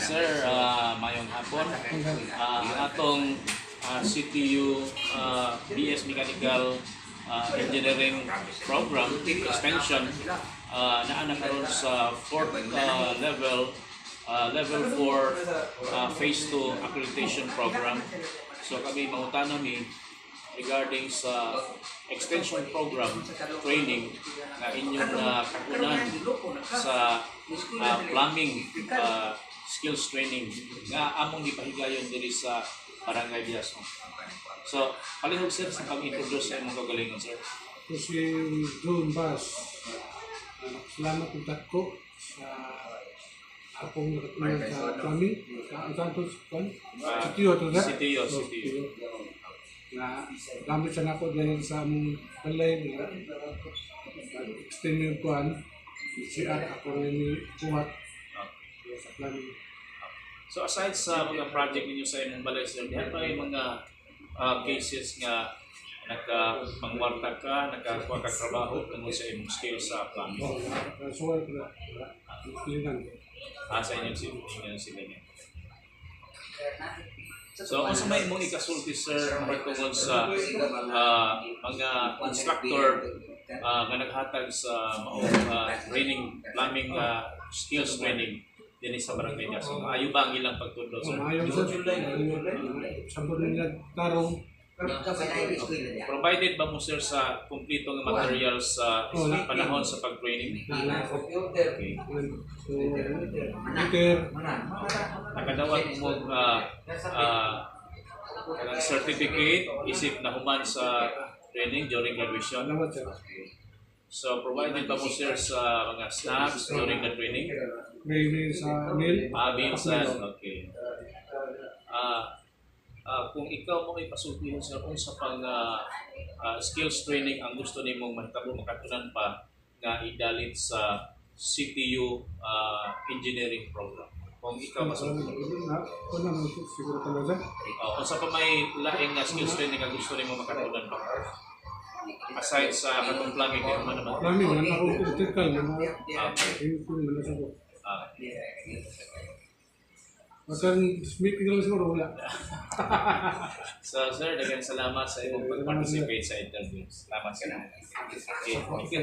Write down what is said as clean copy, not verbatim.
Sir, mayong hapon. Ang atong CTU BS Mechanical Engineering Program Extension naa na karon sa 4th level, level 4 phase 2 accreditation program. So kami mangutana mi regarding sa extension program training na inyong kakunan sa plumbing skills training nga among gipahigayon diri sa Barangay Biasong. So, palihog sir sa pag-introduce sa imong kagalingon sir. Ito si John Bass. Salamat po ko sa akong nakatunan sa plumbing. Sa Santos, CTU. Na gamit sa nako dahil sa among balay na extend yung kuhan. Siya ako rin kuhat sa plumbing. So aside sa mga project ninyo sa imong balay sir, dihan ba yung mga cases nga nagpangwarta ka, nagkakuha ka trabaho tungkol sa imong skills sa plumbing? So, sa inyong silingan. So, kung sa may mong ikasulti sir, tungkol sa mga instructor nga naghatag sa training, plumbing skills training din sa Barangay Biasong, ayo ba ang ilang pagtudlo sir? ayaw sir. Sampun nila tarong. Provided ba mo sir sa kumplito ng materials sa panahon sa pag-training? Okay. So, meter. Nakadawat mo certificate isip na human sa training during graduation. Salamat sir. So provided ba mo sir sa mga snacks during the training? May sa meal. Minsan, okay. Kung ikaw mo ipasultihan sir kung sa pang skills training ang gusto nimong mahitabo makatunan pa nga idalit sa CTU engineering program. Kung ikaw masultihan. Kung naman siguro talaga. Kung sa pa may laing skills training ang gusto nimong makatunan pa. Aside sa katong plumbing, kaya naman naman. Plumbing, wala akong electrical. Wala sa ko. Masan, meeting lang siguro wala. So sir, daghang salamat sa imong pag-participate sa interview. Salamat ka na. Okay.